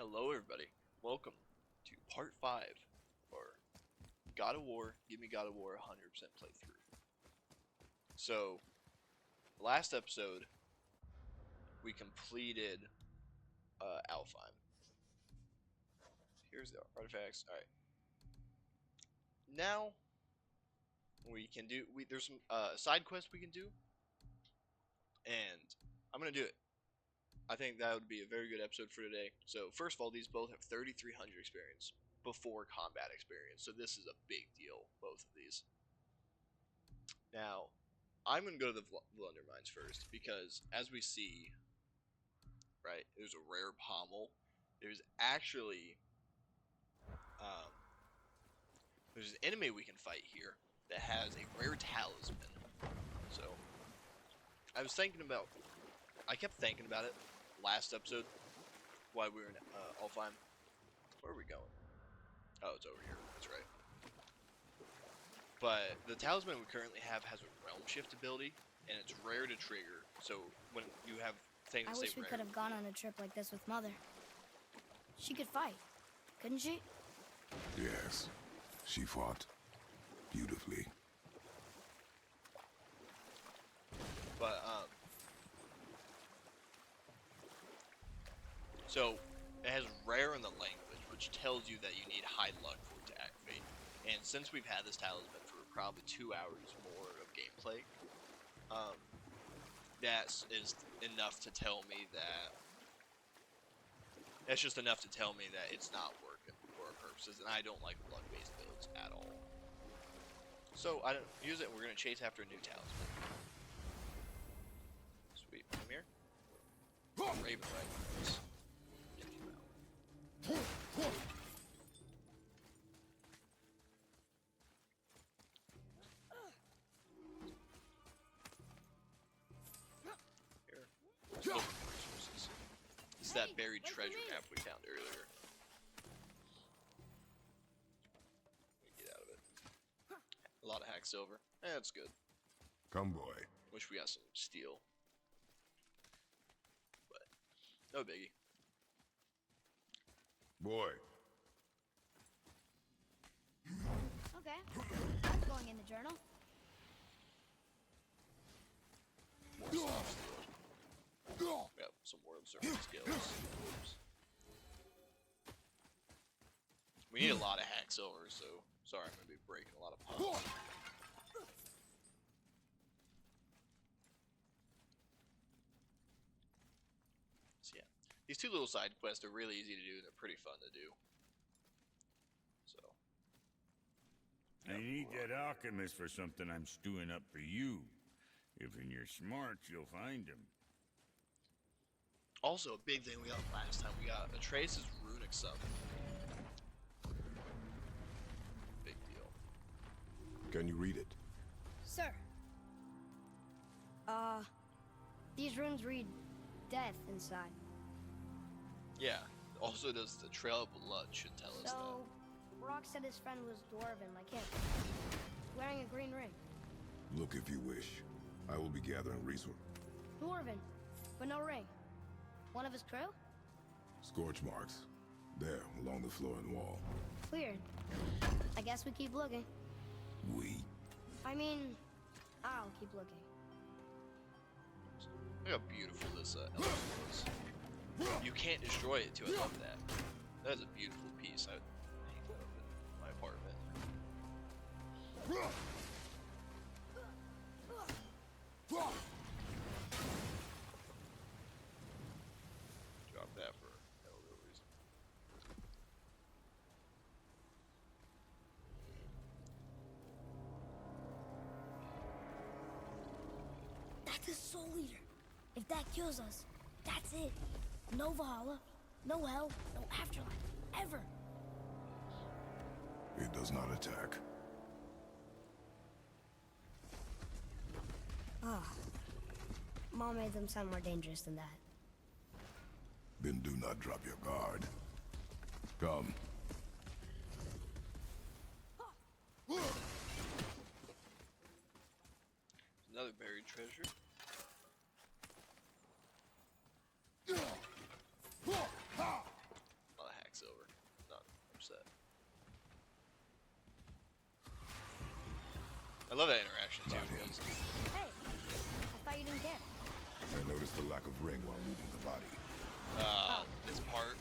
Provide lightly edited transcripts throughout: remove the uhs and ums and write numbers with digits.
Hello everybody, welcome to part 5 or God of War, Give Me God of War 100% playthrough. So, last episode, we completed Alfheim. Here's the artifacts. Alright. Now, we can do, there's some side quests we can do, and I'm going to do it. I think that would be a very good episode for today. So, first of all, these both have 3,300 experience before combat experience, so this is a big deal, both of these. Now, I'm going to go to the Blunder Mines first, because as we see, right, there's a rare pommel. There's actually, there's an enemy we can fight here that has a rare talisman. So, I kept thinking about it last episode, while we were in Alfheim. Where are we going? Oh, it's over here. That's right. But the talisman we currently have has a realm shift ability, and it's rare to trigger. So when you have things I that say wish we rare, could have gone on a trip like this with Mother. She could fight, couldn't she? Yes, she fought beautifully. but so it has rare in the language, which tells you that you need high luck for it to activate. And since we've had this talisman for probably 2 hours more of gameplay, that is enough to tell me that that's just enough to tell me that it's not working for our purposes, and I don't like luck-based builds at all. So I don't use it. We're gonna chase after a new talisman. Sweet, come here. Raven Rifles. Here. Open resources. This is that buried treasure map we found earlier. Get out of it. A lot of hack silver. That's good. Come, boy. Wish we got some steel. But no biggie. Boy. Okay, that's going in the journal. More soft steel. We have some world servant skills. Oops. We need a lot of hack silver, so sorry I'm gonna be breaking a lot of pots. So yeah, these two little side quests are really easy to do and they're pretty fun to do. So I need that alchemist for something I'm stewing up for you. If in your smarts, you'll find him. also a big thing we got last time, we got Atreus' runic summon. Big deal. Can you read it? Sir. These runes read death inside. Yeah. Also does the Trail of Blood should tell us that. So, Brock said his friend was dwarven like him. Wearing a green ring. Look if you wish. I will be gathering resources. Dwarven, but no ring. One of his crew? Scorch marks. There, along the floor and wall. Weird. I guess we keep looking. We. I mean, I'll keep looking. Look how beautiful this element is. You can't destroy it too. I love that. That is a beautiful piece. I would hang that up in my apartment. Drop that for no real reason. That's the soul eater. If that kills us, that's it. No Valhalla, no hell, no afterlife, ever. It does not attack. Ah. Mom made them sound more dangerous than that. Then do not drop your guard. Come. Another buried treasure. I love that interaction too. Not him. Because, Hey, I thought you didn't care. I noticed the lack of ring while moving the body. this part.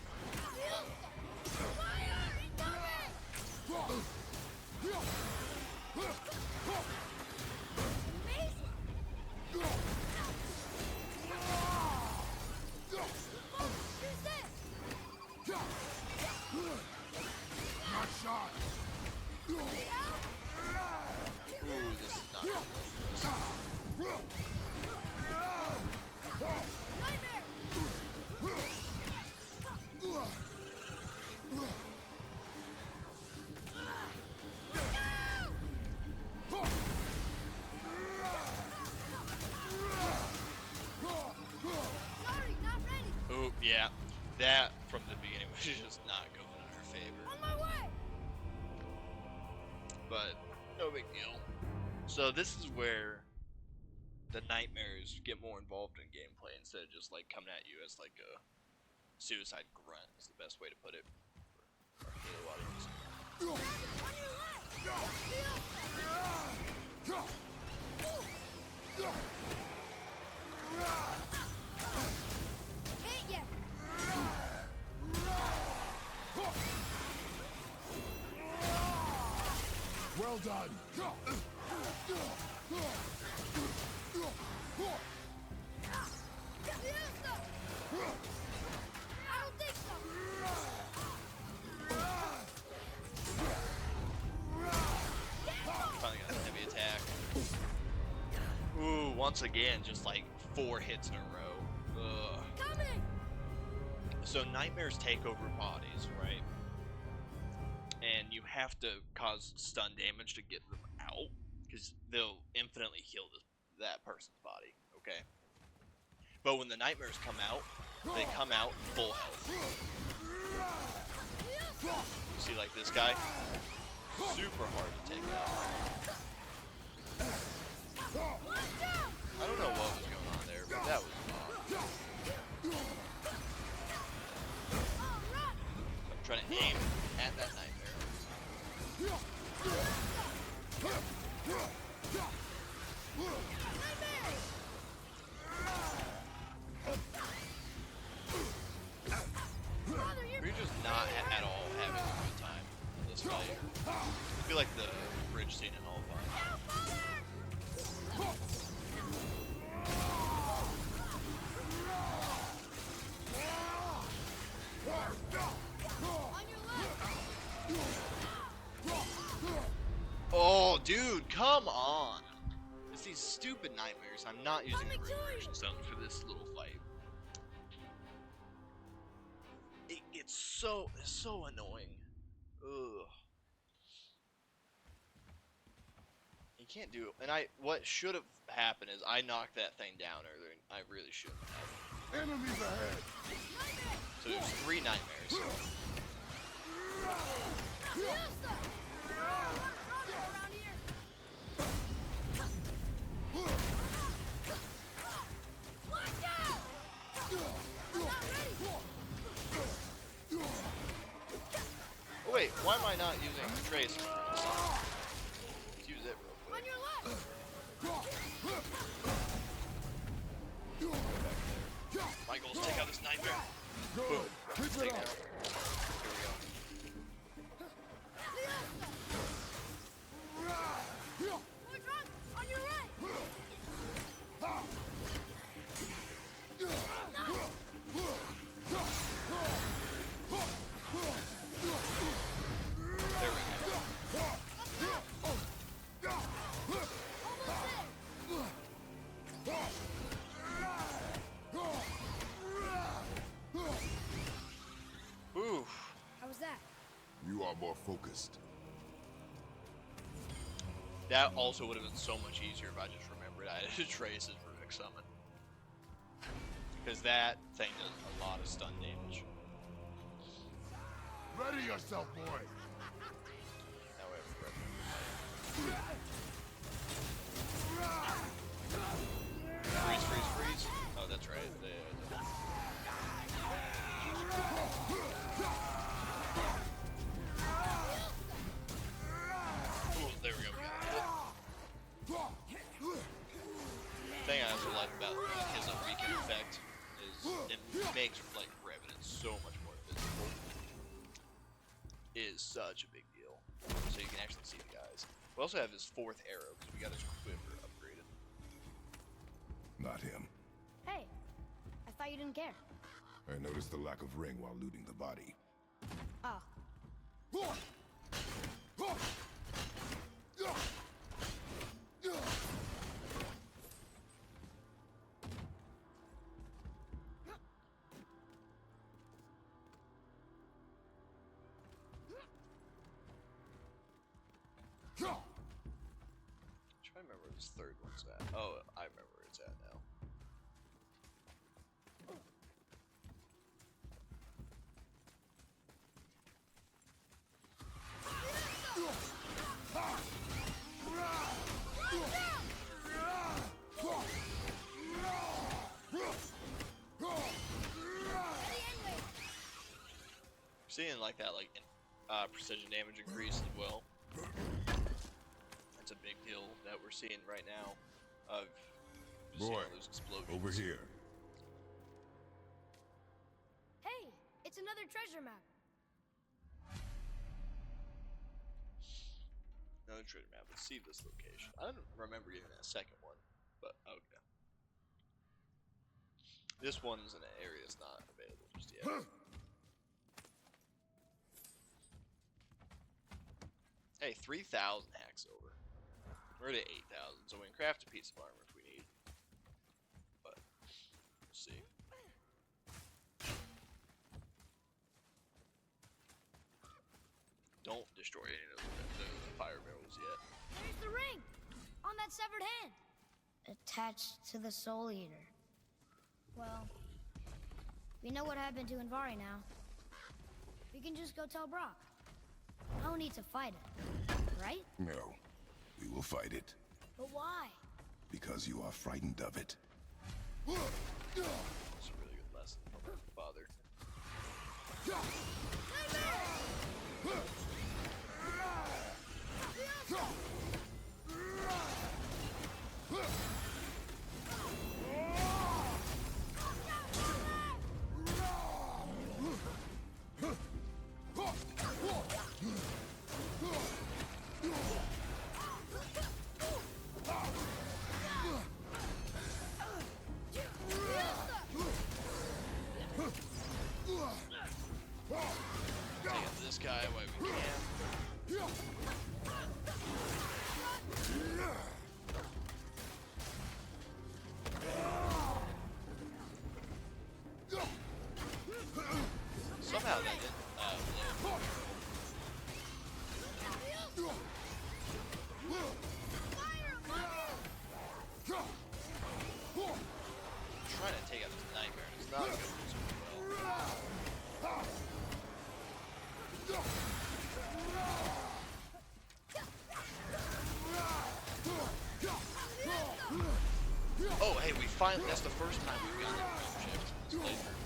Fire! Incoming! Amazing! Who's this? Not shot. Ooh, this is not good. Nightmare! Sorry, not ready. Ooh, yeah. That from the beginning was just not going in her favor. On my way. But no big deal. So this is where the nightmares get more involved in gameplay instead of just like coming at you as like a suicide grunt is the best way to put it for our Halo audience. On your left. Hit ya. Well done. Fiesta. I don't think so. Finally got a heavy attack. Ooh, once again, just like 4 hits in a row. Ugh. Coming. So nightmares take over bodies, right? And you have to cause stun damage to get them out, because they'll infinitely heal that person's body, okay? But when the nightmares come out, they come out full health. You see, like this guy? Super hard to take out. I don't know what was going on there, but that was wrong. I'm trying to aim at that nightmare. We're just not at all having a good time in this fight. I feel like the bridge scene and all fun. Oh, dude, come on! It's these stupid nightmares. I'm not using the reversion zone for this little fight. It's so annoying. Ugh. You can't do it. And what should have happened is I knocked that thing down earlier, and I really shouldn't have. Enemies ahead. So there's 3 nightmares. Oh wait, why am I not using Trace? Let's use it real quick. On your left. My goal is to take out this nightmare. Boom. Keep Take it it out. up. Here What's wrong? On your right. we go. There we go. Ooh. How was that? You are more focused. That also would have been so much easier if I just remembered I had Trace's Runic Summon. Because that thing does a lot of stun damage. Ready yourself, boy. Now we have Red. Freeze, freeze, freeze. Oh, that's right. Ooh, there we go. We got it. is such a big deal. So you can actually see the guys. We also have his 4th arrow because we got his quiver upgraded. Not him. Hey, I thought you didn't care. I noticed the lack of ring while looting the body. Oh. Try to remember where this 3rd one's at. Oh, I remember where it's at now. Seeing like that, like precision damage increase as well. That's a big deal that we're seeing right now. Of just Boy, seeing those explosions. over here. Hey, it's another treasure map. Another treasure map. Let's see this location. I don't remember getting that 2nd one, but okay. This one's in an area that's not available just yet. Hey, 3,000 hacks over. We're at 8,000, so we can craft a piece of armor if we need. But we'll see. Don't destroy any of the fire barrels yet. There's the ring! On that severed hand! Attached to the Soul Eater. Well, we know what happened to Invari now. We can just go tell Brock. No need to fight it, right? No, we will fight it. But why? Because you are frightened of it. It's a really good lesson from my father. Take out this guy while we can. Somehow that didn't blow. Trying to take out this nightmare and it's not going super well. Oh, hey, we finally, that's the first time we've gotten a ring shift in this playthrough.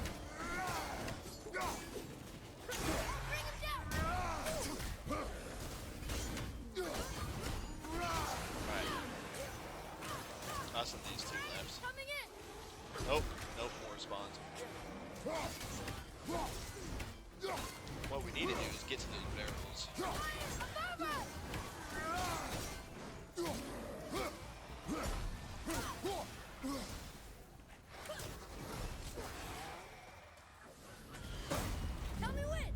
Alright. Us and these 2 left. Nope, nope, more spawns. What we need to do is get to those barrels. Tell me when!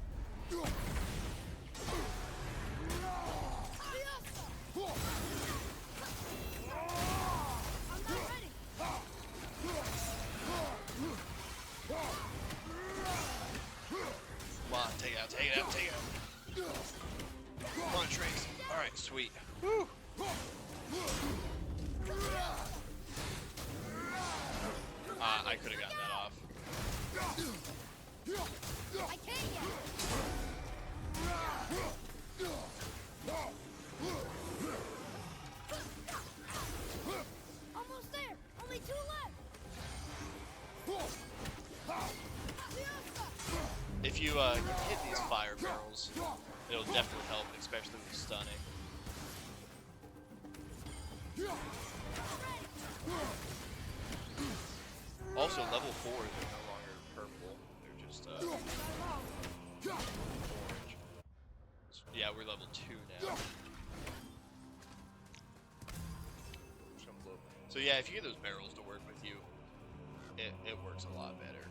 I'm not ready! Come on, take it out, take it out, take it out. Come on, Trace. Alright, sweet. Woo! I could have gotten that off. I can't yet! Almost there! Only 2 left! If you hit these fire barrels, it'll definitely help, especially with stunning. Also, level 4s are no longer purple; they're just orange. we're level 2 now. So yeah, if you get those barrels to work with you, it works a lot better.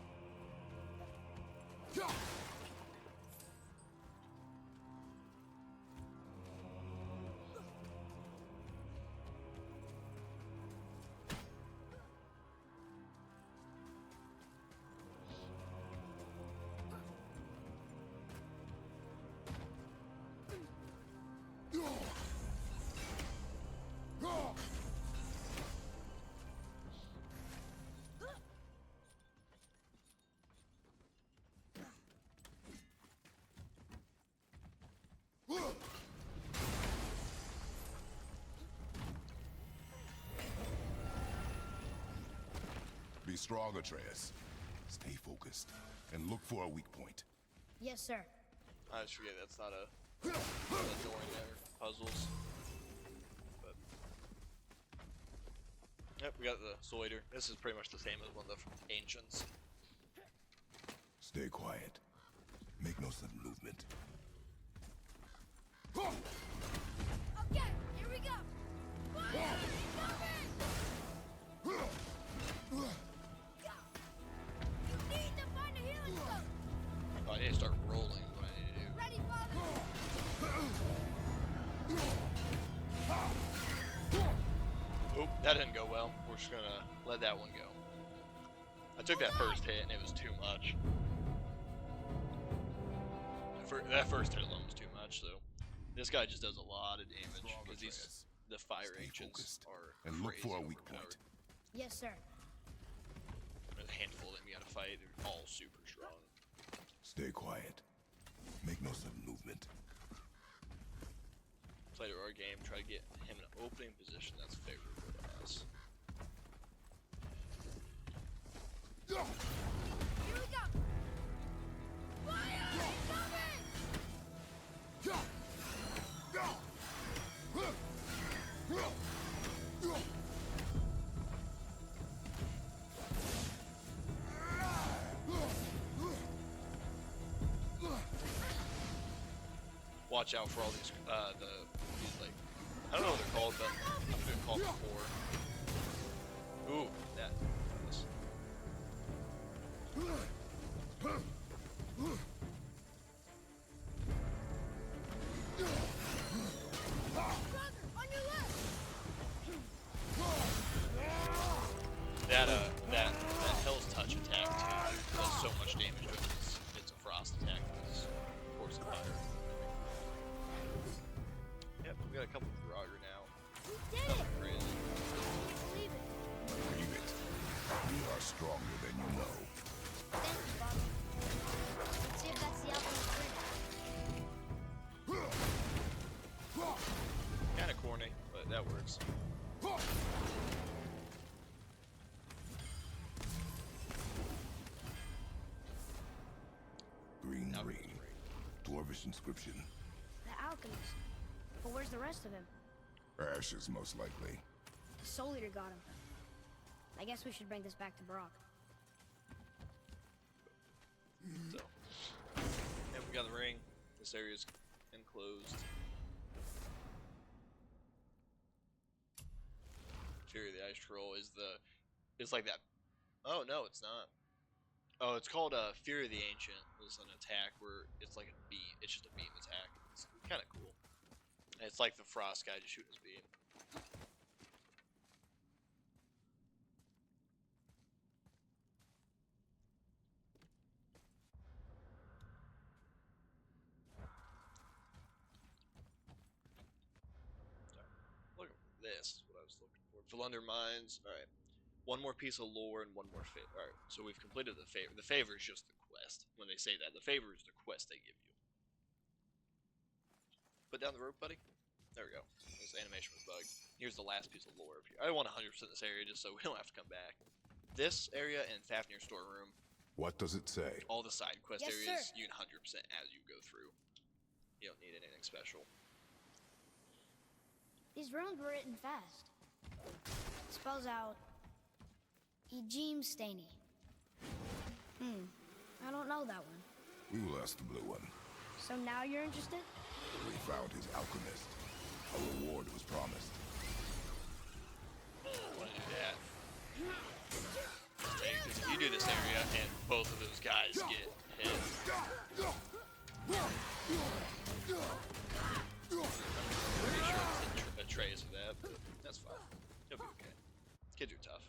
Be strong, Atreus. Stay focused and look for a weak point. Yes, sir. I just forget that's not a annoying there. Puzzles. But yep, we got the Soul Eater. This is pretty much the same as one of the ancients. Stay quiet. Make no sudden movement. Okay, here we go. Fire! You need to find a healing stone. Oh, I need to start rolling. Is what I need to do. Ready, father? Oop, that didn't go well. We're just gonna let that one go. I took that first hit and it was too much. That first hit alone was too much, so this guy just does a lot of damage because these the fire ancients are and look for a crazy weak overpowered. point. Yes, sir. There's a handful that we gotta fight. They're all super strong. Stay quiet. Make no sudden movement. Play to our game. Try to get him in an opening position that's favorable to us. Here we go. Fire! Incoming! Watch out for all these, these like, I don't know what they're called, but I'm gonna call them 4. Ooh, that. This. Brother, on your left. That Hell's Touch attack too does so much damage to it. It's a frost attack. It's force of fire. Yep, we got a couple of Roger now. We did Nothing it. crazy. Believe it. Believe it. We are stronger than you know. Thank you, Father. Let's see if that's the alchemist's ring. Kinda corny, but that works. Green Now ring. Dwarvish inscription. The alchemist. But where's the rest of him? Ashes, most likely. The Soul Eater got him. I guess we should bring this back to Brock. So, and we got the ring. This area's enclosed. Fury of the Ice Troll is it's like that. Oh no, it's not. Oh, it's called Fury of the Ancient. It's an attack where it's like a beam. It's just a beam attack. It's kind of cool. And it's like the Frost guy just shooting his beam. Look at this. Is what I was looking for. Philunder Mines. All right. One more piece of lore and one more favor. All right. So we've completed the favor. The favor is just the quest. When they say that, the favor is the quest they give you. Put down the rope, buddy. There we go. This animation was bugged. Here's the last piece of lore up here. I want 100% this area just so we don't have to come back. This area and Fafnir storeroom. What does it say? All the side quest Yes, areas, sir. you can 100% as you go through. You don't need anything special. These runes were written fast. It spells out GMGOW. I don't know that one. We will ask the blue one. So now you're interested? We found his alchemist. A reward was promised. I want to do that. Because if you do this area and both of those guys get hit, pretty sure it's a trace of that, but that's fine. You'll be okay. Kids are tough.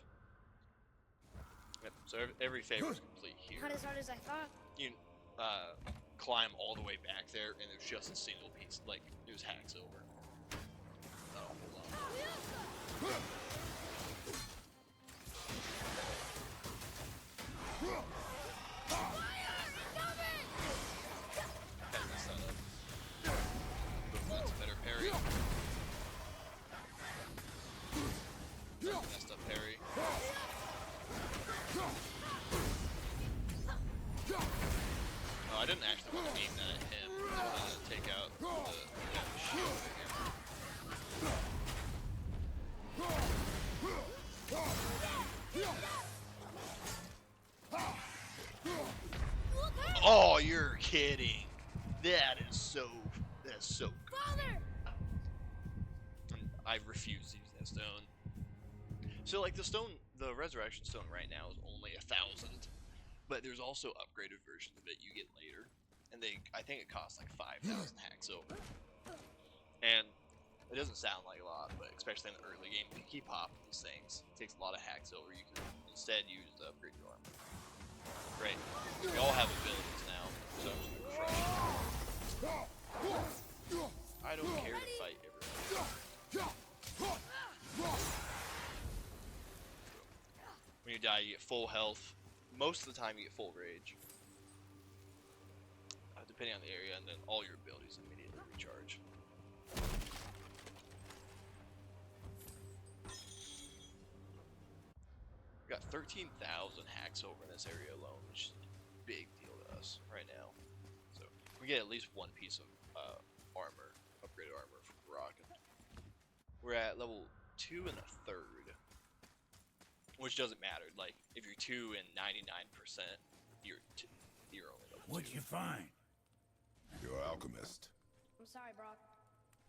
Yep, so every favor is complete here. Not as hard as I thought. You climb all the way back there, and there's just a single piece, like, there's hacks over. Oh, hold on. Kinda messed that up. That's a better parry. That's a messed up parry. Oh, I didn't actually want to aim that at him. I wanted to take out the shield right here. Oh, you're kidding. That's so good. Father! I refuse to use that stone. So like the resurrection stone right now is only 1,000. But there's also upgraded versions of it you get later, and I think it costs like 5,000 hack silver. And it doesn't sound like a lot, but especially in the early game, if you keep popping these things, it takes a lot of hack silver. You can instead use to upgrade your armor. Great. We all have abilities now, so I'm just gonna crush it. I don't care to fight everyone. When you die, you get full health. Most of the time you get full rage, depending on the area, and then all your abilities immediately recharge. We got 13,000 hacks over in this area alone, which is a big deal to us right now. So we get at least one piece of armor, upgraded armor from Rocket. We're at level 2 and a third. Which doesn't matter. Like, if you're 2 and 99%, you're only level 2. What'd you find? Your alchemist. I'm sorry, Brock.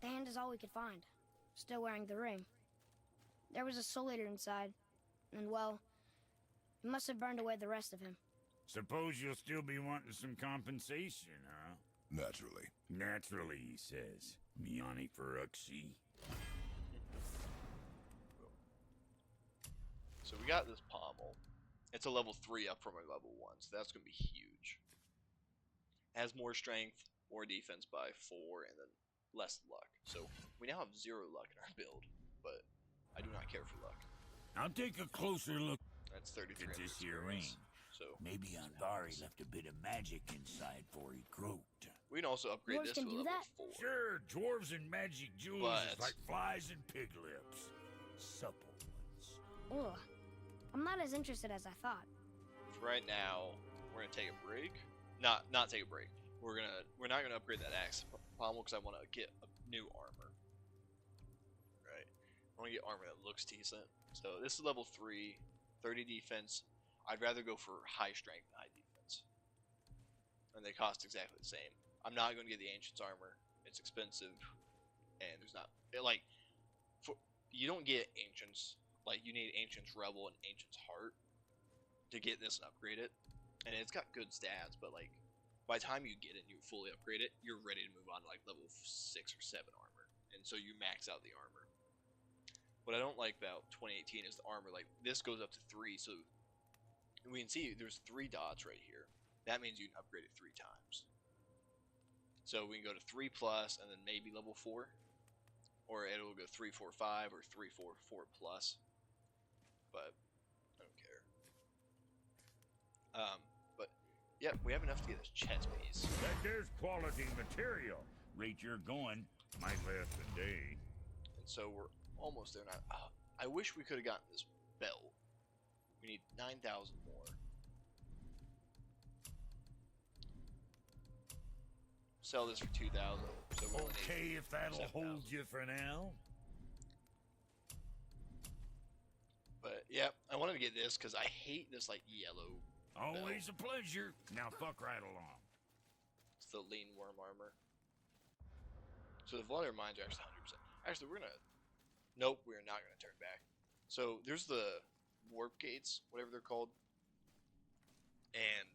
The hand is all we could find. Still wearing the ring. There was a soul eater inside, and well, it must have burned away the rest of him. Suppose you'll still be wanting some compensation, huh? Naturally. Naturally, he says. Miani Feruxi. So we got this pommel. It's a level 3 up from a level 1, so that's going to be huge. Has more strength, more defense by 4, and then less luck. So we now have 0 luck in our build, but I do not care for luck. I'll take a closer look That's at 33 this here ring. experience. So Maybe Anvari left a bit of magic inside for he croaked. we can also upgrade Dwarves this can to do level that? 4. Sure, dwarves and magic jewels is But- like flies and pig lips. Supple ones. Ugh. I'm not as interested as I thought. For right now, we're gonna take a break. Not take a break. We're not gonna upgrade that axe pommel because I want to get a new armor. Right. I want to get armor that looks decent. So this is level 3, 30 defense. I'd rather go for high strength than high defense. And they cost exactly the same. I'm not going to get the Ancient's armor. It's expensive, and there's not you don't get Ancients. Like, you need Ancient's Rebel and Ancient's Heart to get this and upgrade it. And it's got good stats, but like, by the time you get it and you fully upgrade it, you're ready to move on to like level 6 or 7 armor. And so you max out the armor. What I don't like about 2018 is the armor, like, this goes up to 3, so we can see there's 3 dots right here. That means you can upgrade it 3 times. So we can go to 3 plus and then maybe level 4. Or it'll go 3, 4, 5 or 3, 4, 4 plus. But I don't care. But yeah, we have enough to get this chest piece. That there's quality material. Rate you're going might last a day. And so we're almost there now. I wish we could have gotten this belt. We need 9,000 more. Sell this for 2,000. So we only Okay, need if that'll 7,000. hold you for now. But yeah, I wanted to get this because I hate this like yellow. Always a pleasure. Now fuck right along. the lean worm armor. So the Volunteer Mine's are actually 100%. Actually, we're gonna... Nope, we're not gonna turn back. So there's the warp gates, whatever they're called. And...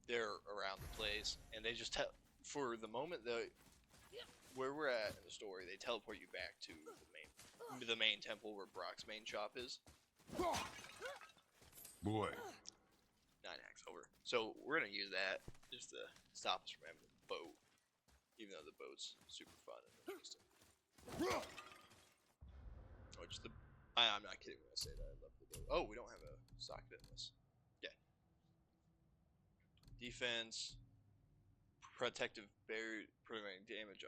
they're around the place. And they just tell... For the moment, where we're at in the story, they teleport you back to the main temple where Brock's main shop is. Boy. 9 hacks over. So we're gonna use that just to stop us from having the boat, even though the boat's super fun and interesting. Which I'm not kidding when I say that I love the boat. Oh, we don't have a socket in this. Yeah. Defense, protective barrier, preventing damage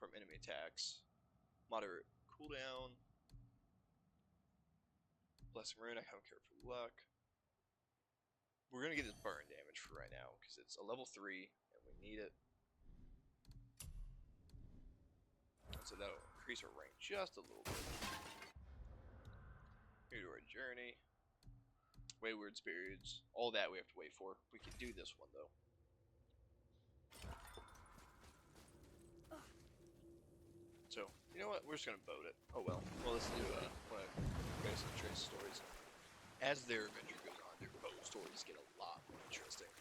from enemy attacks, moderate cooldown. Blessing Rune, I don't care for luck. We're gonna get this burn damage for right now because it's a level 3 and we need it. And so that'll increase our rank just a little bit. Here to our journey. Wayward spirits. All that we have to wait for. We can do this one though. So, you know what? We're just gonna boat it. Oh well. Well, let's do one of basically Trace's stories. As their adventure goes on, their boat stories get a lot more interesting.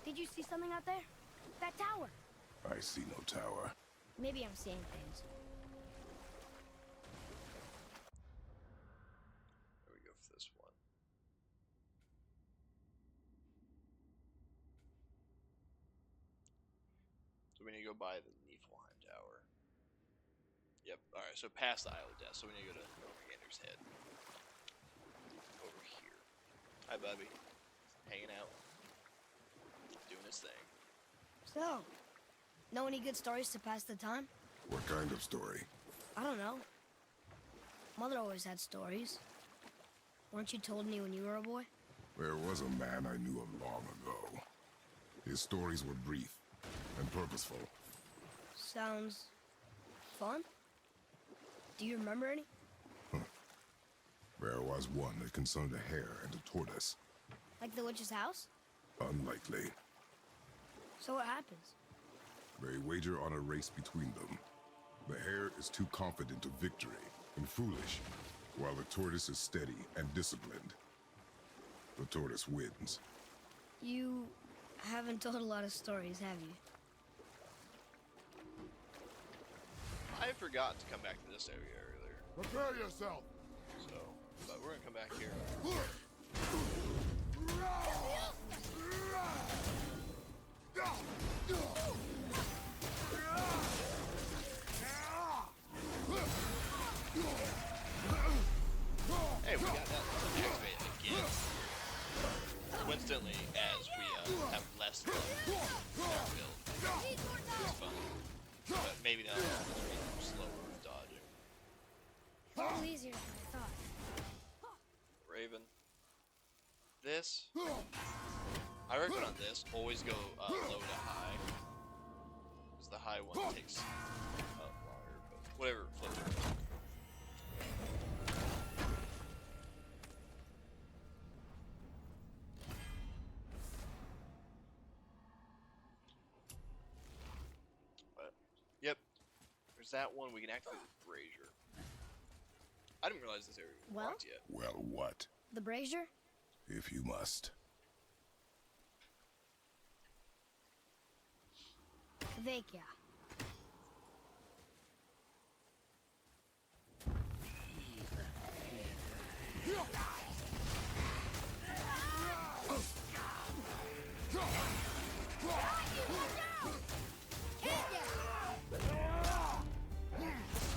Did you see something out there? That tower. I see no tower. Maybe I'm seeing things. There we go for this one. So we need to go by the Niflheim Tower. Yep, alright, so past the Isle of Death, so we need to go to Normander's Head. Over here. Hi, Bubby. Hanging out. Doing his thing. So, know any good stories to pass the time? What kind of story? I don't know. Mother always had stories. Weren't you told me when you were a boy? There was a man I knew of long ago. His stories were brief and purposeful. Sounds fun. Do you remember any? There was one that concerned a hare and a tortoise. Like the witch's house? Unlikely. So what happens? They wager on a race between them. The hare is too confident of victory and foolish, while the tortoise is steady and disciplined. The tortoise wins. You haven't told a lot of stories, have you? I forgot to come back to this area earlier. Prepare yourself! So, but we're gonna come back here. Hey, we got that activated again. Coincidentally, as we have less luck in our build. It's fun. But maybe not slower with dodging. A little easier than I thought. Raven. This. I reckon on this, always go low to high. Because the high one takes longer, but whatever floats your boat. But, yep. There's that one. We can activate the brazier. I didn't realize this area was Well? locked yet. Well, what? The brazier? If you must. Vecchia.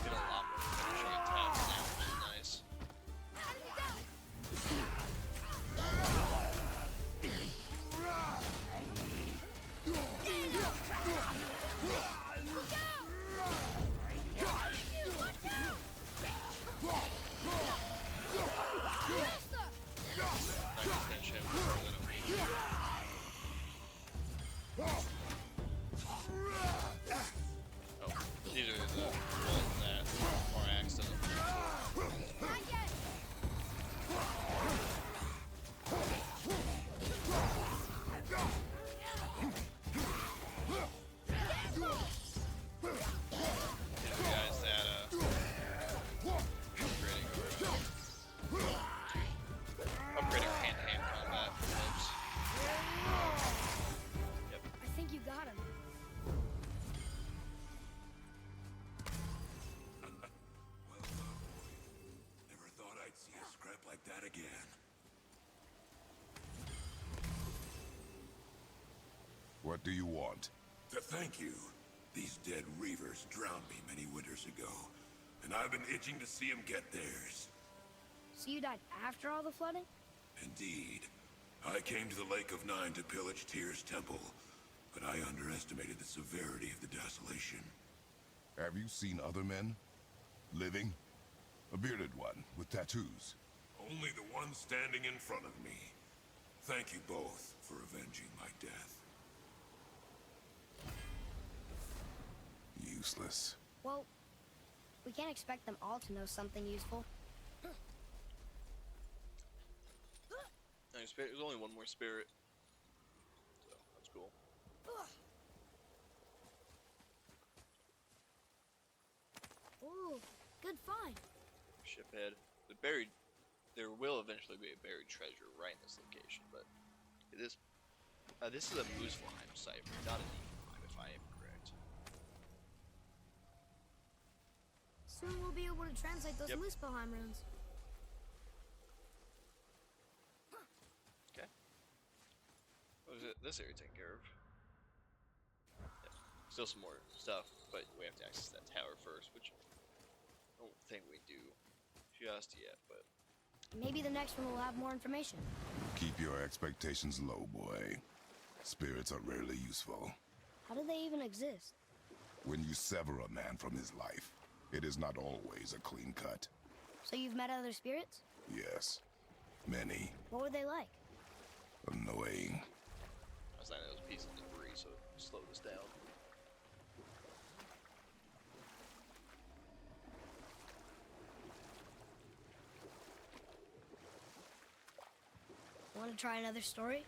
Get a lot more finishing attacks now, which is nice. What do you want? To thank you. These dead reavers drowned me many winters ago, and I've been itching to see them get theirs. So you died after all the flooding? Indeed. I came to the Lake of Nine to pillage Tyr's temple, but I underestimated the severity of the desolation. Have you seen other men? Living? A bearded one with tattoos. Only the one standing in front of me. Thank you both for avenging my death. Useless. Well, we can't expect them all to know something useful. Nice, there's only one more spirit. So, that's cool. Ooh, good find. Shiphead. The buried... There will eventually be a buried treasure right in this location, but... It is... this is a Muspelheim cipher, not a Niflheim, if I am correct. Soon we'll be able to translate those Yep. Muspelheim runes. Okay. What was it? This area taken care of. Yep. Still some more stuff, but we have to access that tower first, which I don't think we do just yet, but... Maybe the next one will have more information. Keep your expectations low, boy. Spirits are rarely useful. How do they even exist? When you sever a man from his life, it is not always a clean cut. So you've met other spirits? Yes. Many. What were they like? Annoying. I was like, those pieces of debris, so it slowed us down. Want to try another story?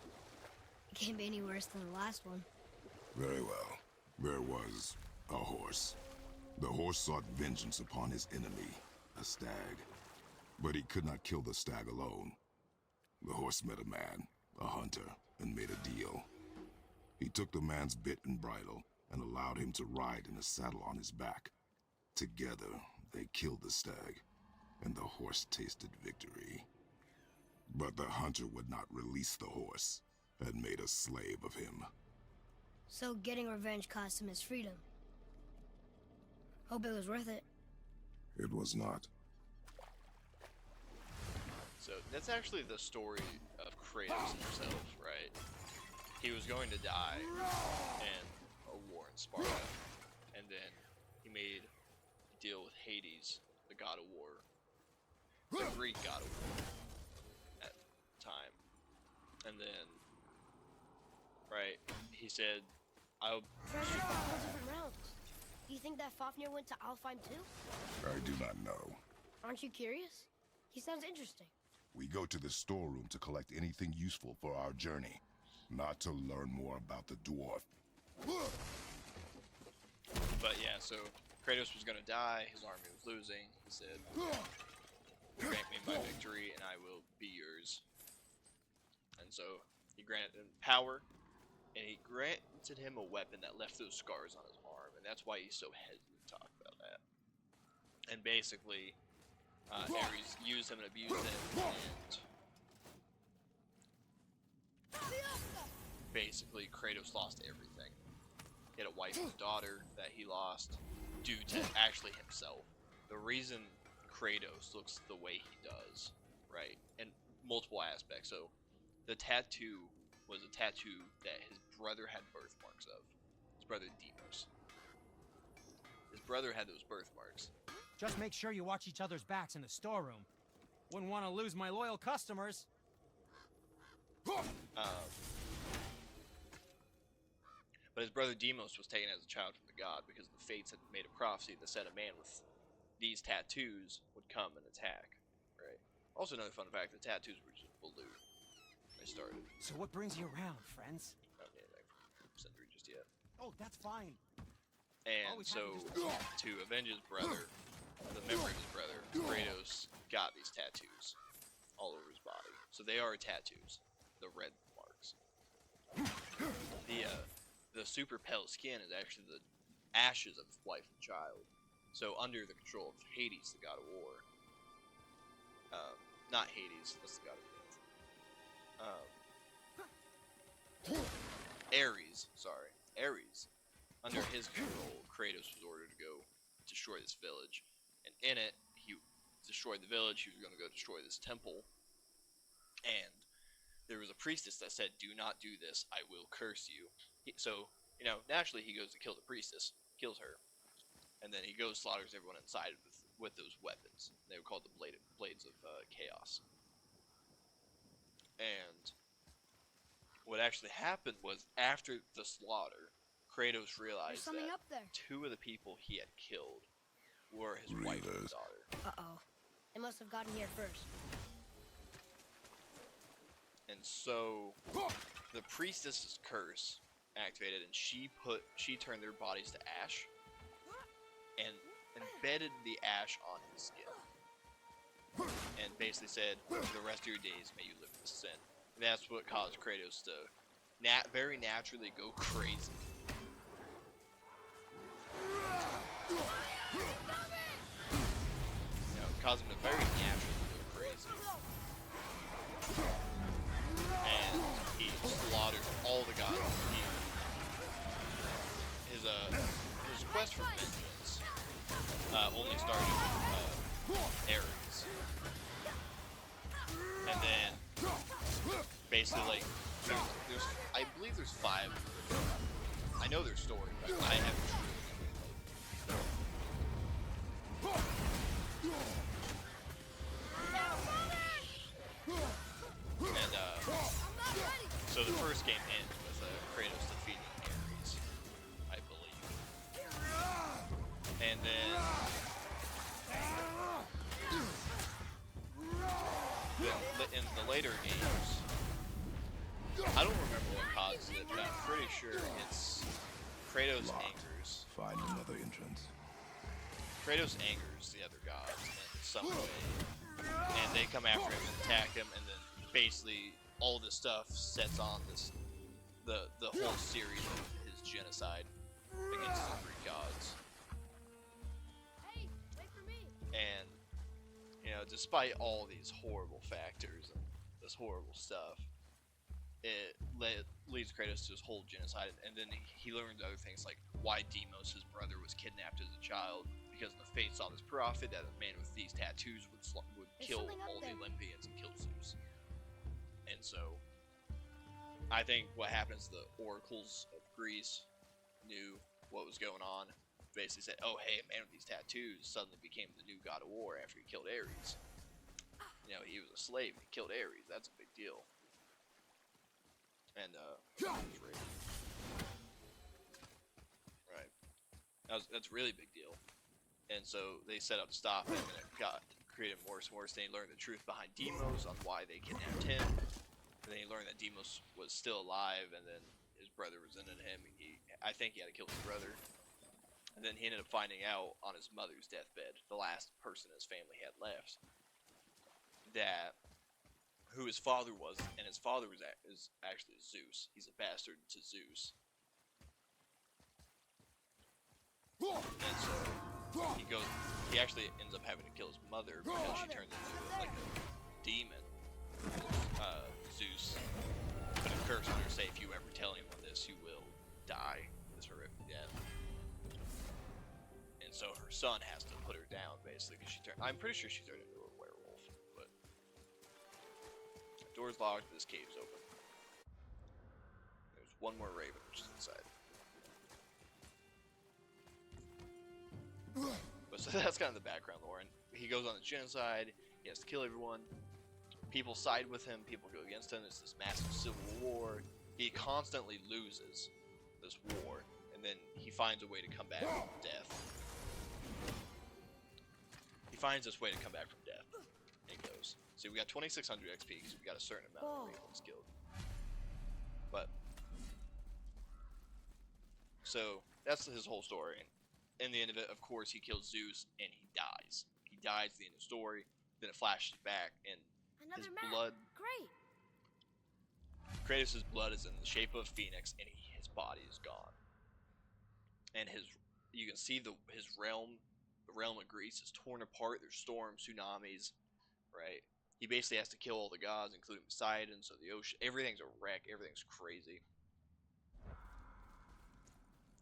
It can't be any worse than the last one. Very well. There was a horse. The horse sought vengeance upon his enemy, a stag. But he could not kill the stag alone. The horse met a man, a hunter, and made a deal. He took the man's bit and bridle and allowed him to ride in a saddle on his back. Together, they killed the stag, and the horse tasted victory. But the hunter would not release the horse and made a slave of him. So getting revenge cost him his freedom. Hope it was worth it. It was not. So that's actually the story of Kratos himself, right? He was going to die in a war in Sparta, and then he made a deal with Hades, the god of war, the Greek god of war at the time, and then, right, he said, I'll... Treasure from all different realms. Do you think that Fafnir went to Alfheim too? I do not know. Aren't you curious? He sounds interesting. We go to the storeroom to collect anything useful for our journey, not to learn more about the dwarf. But yeah, so Kratos was gonna die, his army was losing, he said, grant me my victory and I will be yours. And so he granted him power, and he granted him a weapon that left those scars on his arm, and that's why he's so hesitant to talk about that. And basically, Ares used him and abused him, and basically Kratos lost everything. He had a wife and a daughter that he lost due to actually himself. The reason Kratos looks the way he does, right, in multiple aspects. So the tattoo was a tattoo that his brother had birthmarks of. His brother Deimos. His brother had those birthmarks. Just make sure you watch each other's backs in the storeroom. Wouldn't want to lose my loyal customers. But his brother Deimos was taken as a child from the god because the fates had made a prophecy that said a man with these tattoos would come and attack. Right. Also, another fun fact: the tattoos were just blue when they started. So what brings you around, friends? I don't need anything from Sindri just yet. Oh, that's fine. And Always so, happy to avenge his brother, the memory of his brother, Kratos got these tattoos all over his body. So they are tattoos, the red marks. The super pale skin is actually the ashes of his wife and child. So under the control of Hades, the god of war. Not Hades, that's the god of death. Ares, under his control, Kratos was ordered to go destroy this village, and in it, he destroyed the village. He was going to go destroy this temple, and there was a priestess that said, "Do not do this. I will curse you." So, naturally, he goes to kill the priestess, kills her, and then he goes slaughters everyone inside with those weapons. They were called the blades of chaos. And what actually happened was, after the slaughter, Kratos There's realized something that up there. 2 of the people he had killed were his wife and Reavers. daughter. Uh-oh. They must have gotten here first. And so the priestess's curse activated, and she turned their bodies to ash and embedded the ash on his skin, and basically said, "For the rest of your days, may you live in sin." And that's what caused Kratos to very naturally go crazy. It caused him to very naturally go crazy. And he slaughtered all the gods. His quest for vengeance only started with Ares, and then basically, like, there's I believe there's 5. I know their story, but I haven't. And so the first game ends with Kratos defeating Ares, I believe. And then in the later games, I don't remember what causes it, but I'm pretty sure it's Kratos angers. Find another entrance. Kratos angers the other gods in some way, and they come after him and attack him, and then basically all this stuff sets on the whole series of his genocide against the Greek gods. Hey, wait for me. And despite all these horrible factors and this horrible stuff, it leads Kratos to his whole genocide, and then he learns other things, like why Deimos, his brother, was kidnapped as a child, because the fates saw this prophet that a man with these tattoos would kill something up all the there. Olympians and kill Zeus. And so, I think what happens, the oracles of Greece knew what was going on. Basically said, "Oh, hey, a man with these tattoos suddenly became the new god of war after he killed Ares. He was a slave and he killed Ares. That's a big deal." And right, that's a really big deal. And so they set out to stop him, and it got created worse and worse. Then he learned the truth behind Deimos on why they kidnapped him. And then he learned that Deimos was still alive, and then his brother resented him. I think he had to kill his brother. And then he ended up finding out on his mother's deathbed, the last person his family had left, that who his father was, and his father is actually Zeus. He's a bastard to Zeus. And so he actually ends up having to kill his mother because she turns into like a demon. Zeus put a curse on her, say, "If you ever tell anyone this, you will die this horrific death." And so her son has to put her down, basically, because I'm pretty sure she turned into a werewolf, but the door's locked, this cave's open. There's one more raven just inside. But so that's kind of the background lore, and he goes on the genocide, he has to kill everyone, people side with him, people go against him, it's this massive civil war, he constantly loses this war, and then he finds a way to come back from death. He finds this way to come back from death, and he goes. See, we got 2600 XP because we got a certain amount of ravens killed. But, so, that's his whole story. In the end of it, of course, he kills Zeus, and he dies. He dies at the end of the story, then it flashes back, and Another his map. blood, Great. Kratos' blood is in the shape of a phoenix, and his body is gone. And you can see his realm, the realm of Greece, is torn apart. There's storms, tsunamis, right? He basically has to kill all the gods, including Poseidon, so the ocean, everything's a wreck, everything's crazy.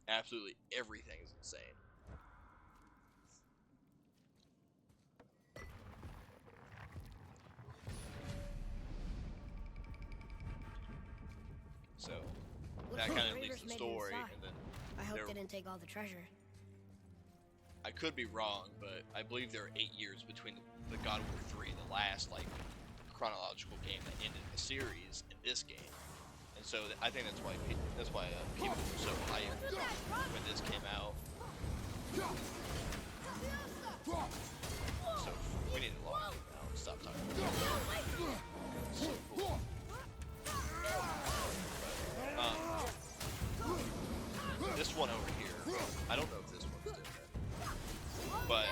Absolutely everything is insane. So Looks that like kind of raiders leads the made it story, inside. and then I hope there- they didn't take all the treasure. I could be wrong, but I believe there are 8 years between the God of War 3, the last like chronological game that ended the series, and this game. And so I think that's why people were so hyped when this came out. So we need to log it now and stop talking about it. So cool. This one over here, I don't know if this one's different, but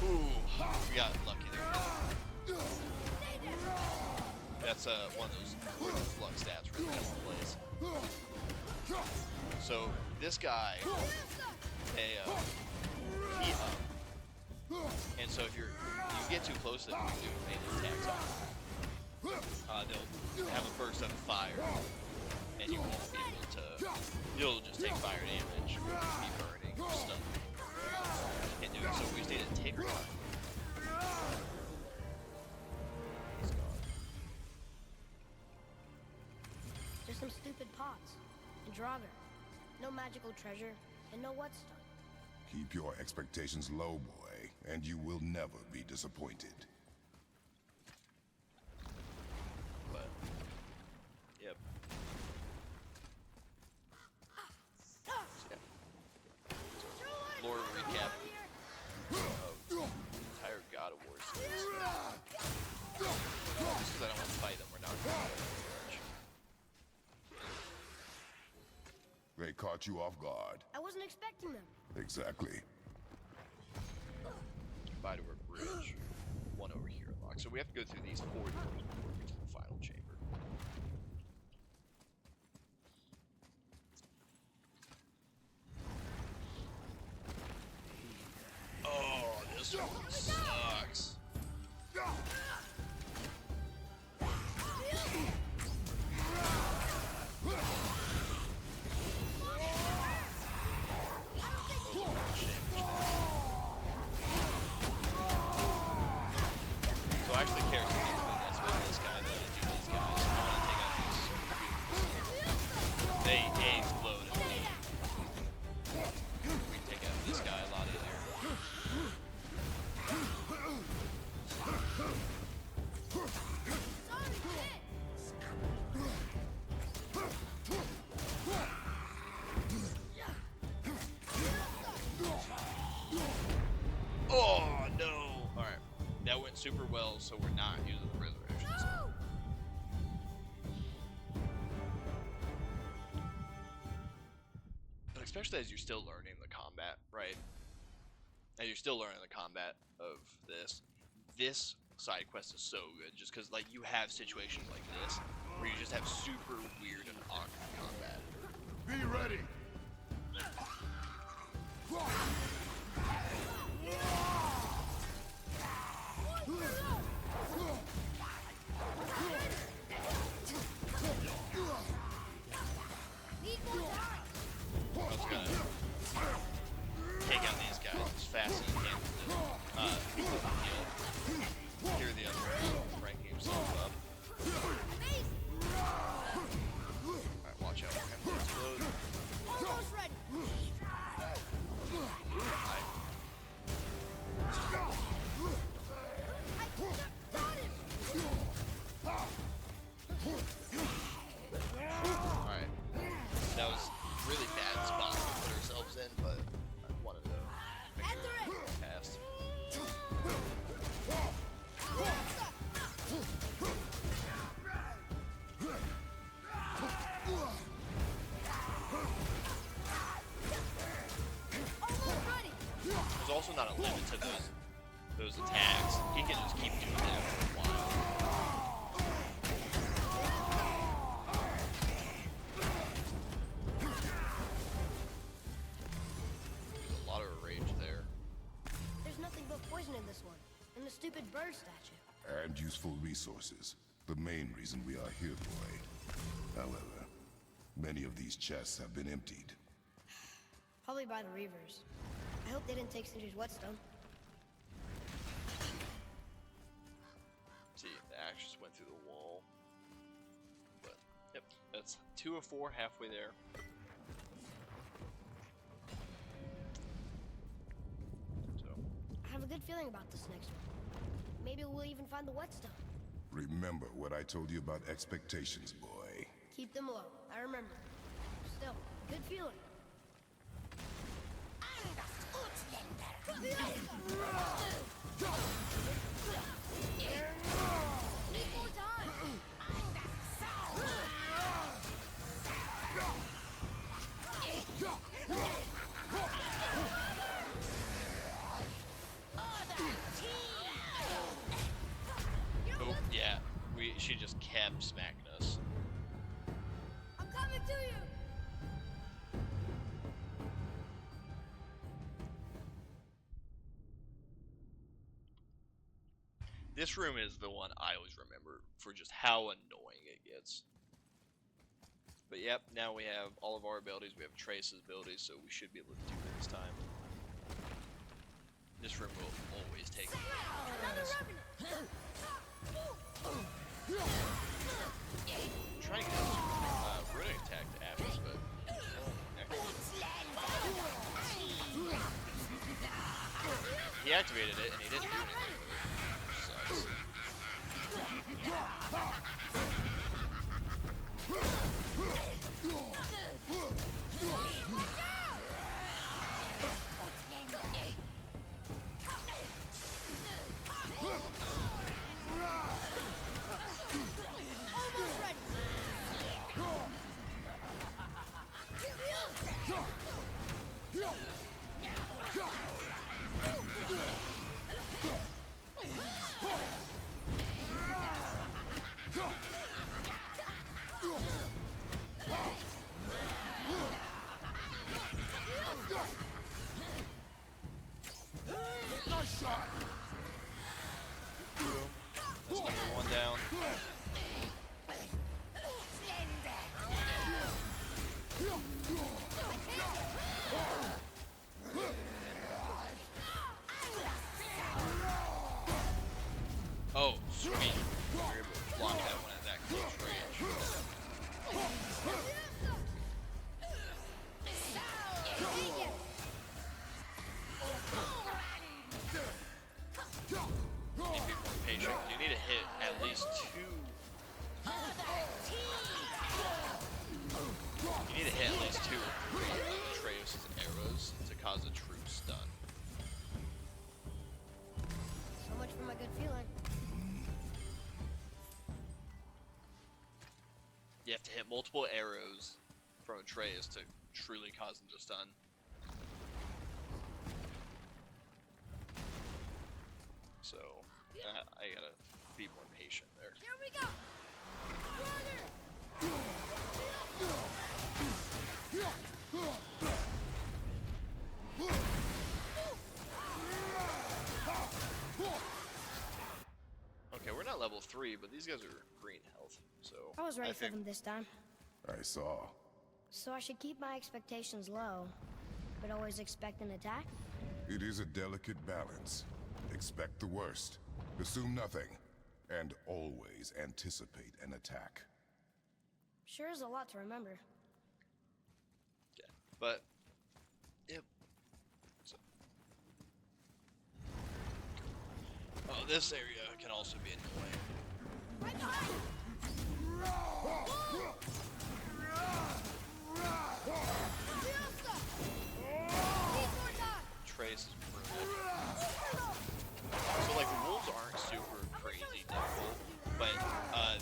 ooh, we got lucky there. That's one of those luck stats really doesn't place. So this guy, he and so if you get too close to them, you do melee attacks on them. They'll have a burst of fire, and you won't be able to. You'll just take fire damage, or be burning, or stuff. Can't do it. So we just need to take our time. He's gone. Just some stupid pots. And Draugr. No magical treasure, and no whetstone. Keep your expectations low, boy, and you will never be disappointed. But yep. So, yeah. Lore recap of the entire God of War series. Just because I don't want to fight them, we're not going to go They caught you off guard. I wasn't expecting them. Exactly. By to our bridge. One over here unlocked. So we have to go through these 4 doors before we get to the final chamber. Oh, this one sucks. So I actually care that's with this guy than I do these guys. I want to take out these. They explode. We can take out this guy a lot easier. Oh no! Alright. That went super well, so we're not using the resurrections. But especially as you're still learning the combat, right? As you're still learning the combat of this side quest is so good just because like you have situations like this where you just have super weird and awkward combat. Be ready. I'm just gonna take out these guys as fast as you can. People can heal. Here are the other ones ranking himself up. Alright, watch out. We're gonna explode. Almost ready. Alright. Alright. That was a really bad spot to put ourselves in, but I wanted to make sure we passed. Almost ready. There's also not a limit to those attacks. He can just keep doing that for a while. There's a lot of rage there. and useful resources. The main reason we are here, boy. However, many of these chests have been emptied. Probably by the Reavers. I hope they didn't take Sindri's whetstone. See, the axe just went through the wall. But, yep, that's 2 of 4, halfway there. So, I have a good feeling about this next one. Maybe we'll even find the whetstone. Remember what I told you about expectations, boy. Keep them low. I remember. Still, good feeling. Need more time. oh, yeah, she just kept smacking us. I'm coming to you. This room is the one I always remember for just how annoying it gets. But yep, now we have all of our abilities. We have Trace's abilities, so we should be able to do it this time. This room will always take me. Another revenant. I'm trying to get a running attack to Ashes, but he activated it and he didn't do anything with it. Sucks. Almost ready. That's number 1 down. Oh, sweet. We were able to block that one at that close range. You need to be more patient. You need to hit at least 2. You need to hit at least 2 of Atreus' arrows to cause a true stun. So much for my good feeling. You have to hit multiple arrows from Atreus to truly cause him to stun. So, I gotta be more patient there. Here we go. Okay, we're not level 3, but these guys are green health, so... I was ready for think- them this time. I saw. So I should keep my expectations low, but always expect an attack? It is a delicate balance. Expect the worst, assume nothing, and always anticipate an attack. Sure is a lot to remember. Yeah, but... Yep. So. Oh, this area can also be annoying. Right behind you! Trace is brutal. So, like, the wolves aren't super crazy difficult, but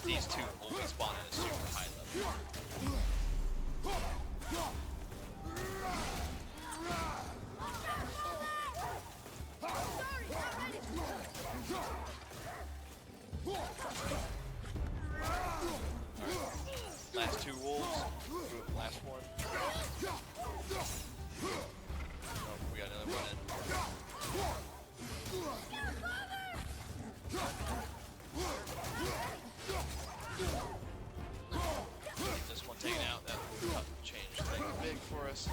these two always spawn at a super high level. Last 2 wolves. Last one. Oh, we got another one in. quest.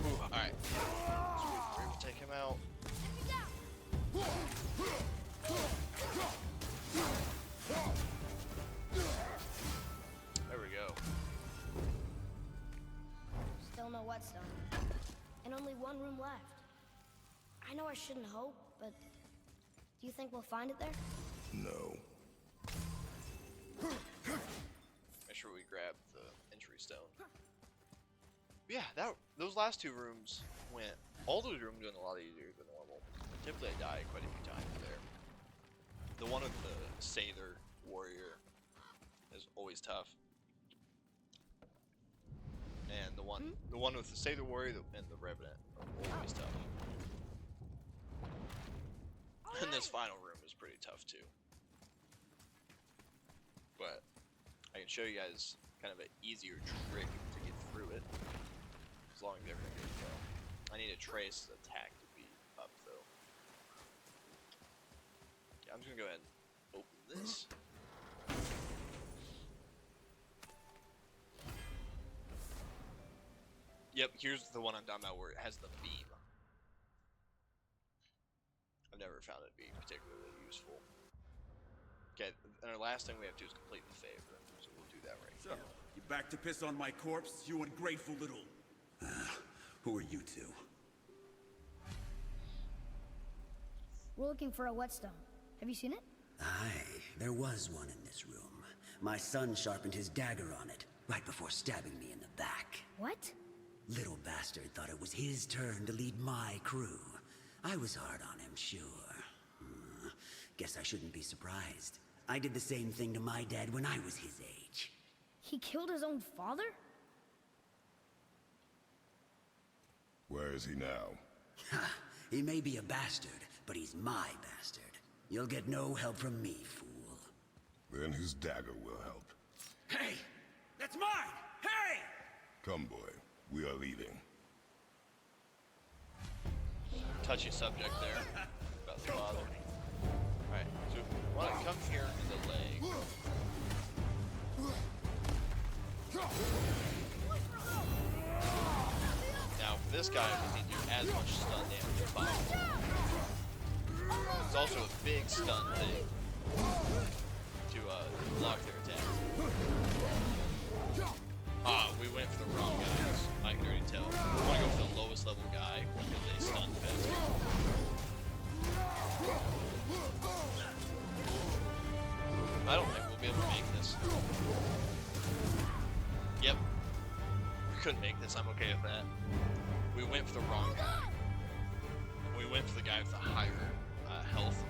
Ooh, alright. We're able to take him out. There we go. Still no whetstone. And only one room left. I know I shouldn't hope, but do you think we'll find it there? No. Make sure we grab the entry stone. But yeah, those last two rooms went. All those rooms went a lot easier than normal. Typically, I die quite a few times there. The one with the Sailor Warrior is always tough, and the one with the Sailor Warrior and the Revenant are always tough. And this final room is pretty tough too. But I can show you guys kind of an easier trick to get through it, as long as everything goes well. I need a Trace attack to be up though. Yeah, I'm just gonna go ahead and open this. Yep, here's the one I'm talking about where it has the beam. I've never found it to be particularly useful. Okay, and our last thing we have to do is complete the favor, so we'll do that right So, now. you back to piss on my corpse, you ungrateful little... who are you two? We're looking for a whetstone. Have you seen it? Aye, there was one in this room. My son sharpened his dagger on it, right before stabbing me in the back. What? Little bastard thought it was his turn to lead my crew. I was hard on him, sure. Guess I shouldn't be surprised. I did the same thing to my dad when I was his age. He killed his own father? Where is he now? Ha! He may be a bastard, but he's my bastard. You'll get no help from me, fool. Then his dagger will help. Hey! That's mine! Hey! Come, boy. We are leaving. Touchy subject there about the father. Alright, so we want to come here in the leg. Now, for this guy, we need to do as much stun damage as possible. There's also a big stun thing to block their attack. We went for the wrong guys. I can already tell. We want to go for the lowest level guy because they stun faster. I don't think we'll be able to make this. Yep. We couldn't make this. I'm okay with that. We went for the wrong guy. We went for the guy with the higher health.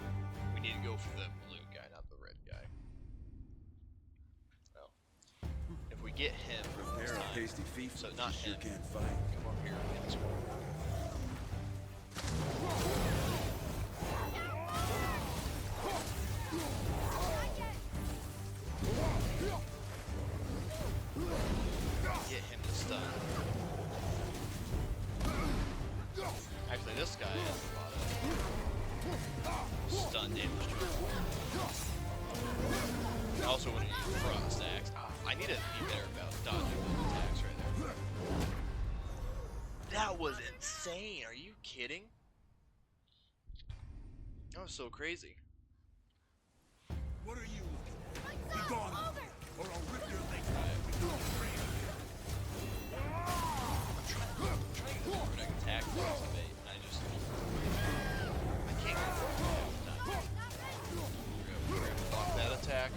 We need to go for the blue guy, not the red guy. So, if we get him this Pair of time, pasty feet, so not sure him, can't fight. come up here and get this one. Get him to stun. Actually, this guy has a lot of stun damage to him. Also, when you use frost axe, I need to be better about dodging those attacks right there. That was insane. Are you kidding? That was so crazy. What are you looking at? Be gone, or I'll rip your legs off. I'm trying to attack this bait, and I can't get through it half the time. We're gonna block that attack.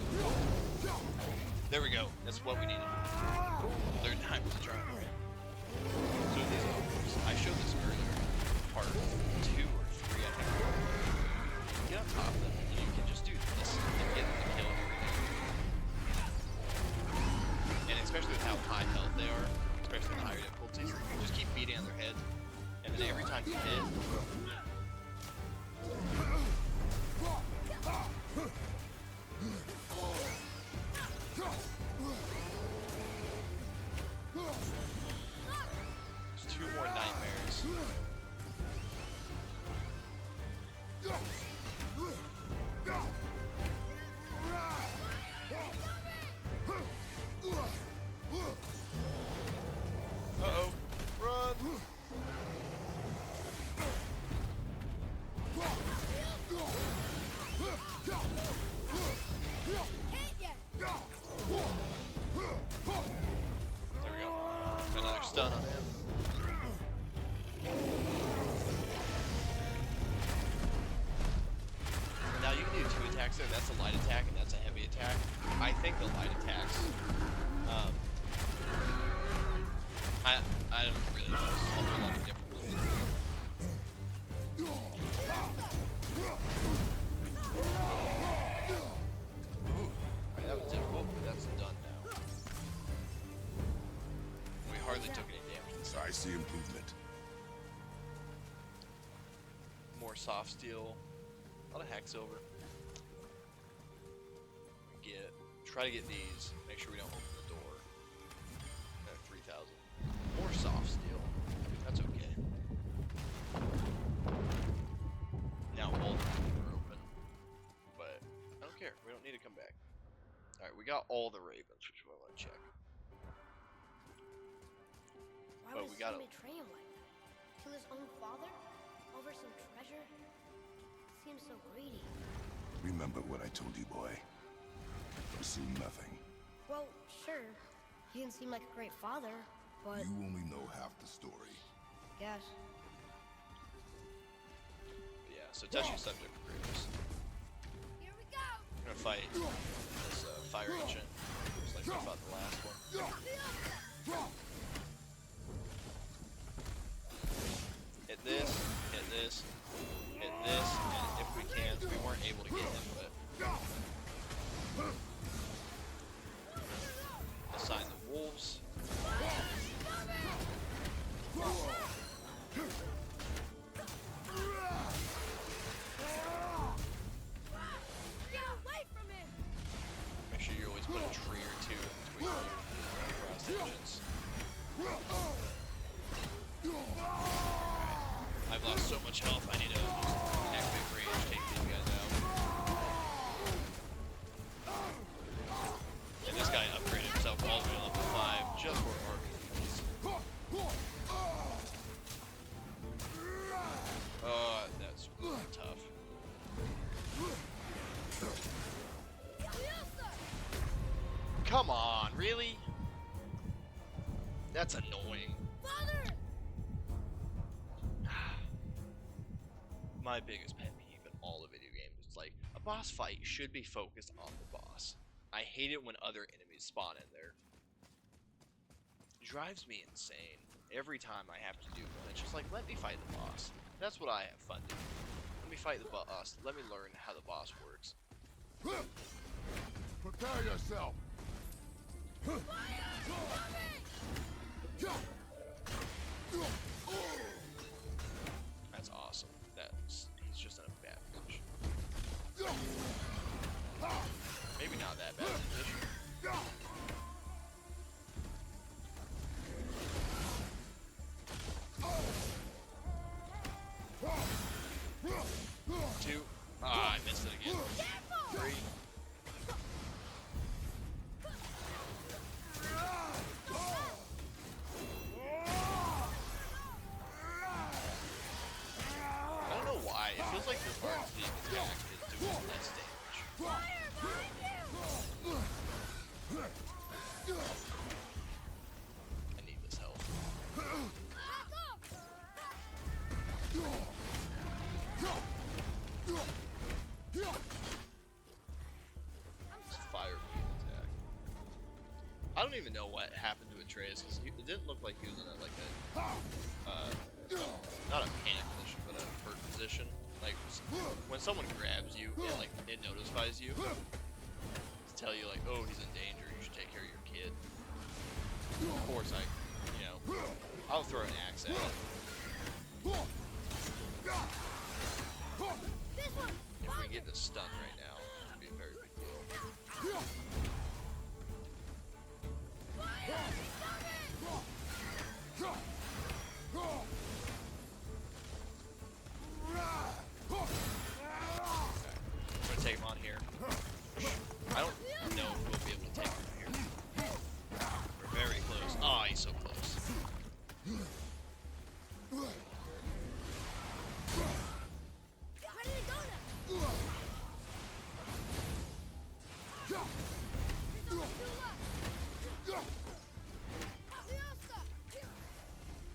There we go. That's what we needed. Third time was a charm. So these openers, I showed this earlier, part 2 or 3, I think. Get on top of them, and you can just do this and get them to kill everything. And especially with how high health they are, especially with the higher difficulties, you just keep beating on their head, and then every time you hit, there's 2 more nightmares I think the light attacks. I don't really know a whole lot of difference. Alright, that was difficult, but that's done now. We hardly took any damage. I see improvement. More soft steel. A lot of hex over. Try to get these. Make sure we don't open the door. 3,000. More soft steel. That's okay. Now all the doors are open. But I don't care. We don't need to come back. Alright, we got all the ravens, which I want to check. Why would he betray him like that? Kill his own father? Over some treasure? Seems so greedy. Remember what I told you, boy. Assume nothing. Well, sure. He didn't seem like a great father, but... You only know half the story. Guess. Yeah, so touchy subject for Grievous. Here we go! We're gonna fight this fire ancient, just like we fought the last one. Hit this, hit this, hit this, and if we can, we weren't able to get him, but... Assign the wolves. Make sure you always put a tree or two in between your frost engines. I've lost so much health, I need to activate rage, take these guys out. And this guy upgraded himself all the way to level 5 just for army defense. That's really tough. Come on, really? That's annoying. My biggest pet peeve in all of video games is like, a boss fight should be focused on the boss. I hate it when other enemies spawn in there. It drives me insane every time I have to do one. It's just like, let me fight the boss. That's what I have fun doing. Let me fight the boss. Let me learn how the boss works. Prepare yourself. That's awesome. He's just in a bad position. Maybe not that bad position. Two. I missed it again. Three. I don't know why. It feels like this part of the attack is doing less damage. I need this health. This fire beam attack. I don't even know what happened to Atreus because it didn't look like he was in a, like a not a panic position, but a hurt position. Like when someone grabs you, it notifies you to tell you like, oh, he's in danger. You should take care of your kid. Of course, I'll throw an axe at it. If we get this stun right now, it would be a very big deal. I'm gonna take him on here. I don't know if we'll be able to take him here. We're very close. Oh, he's so close.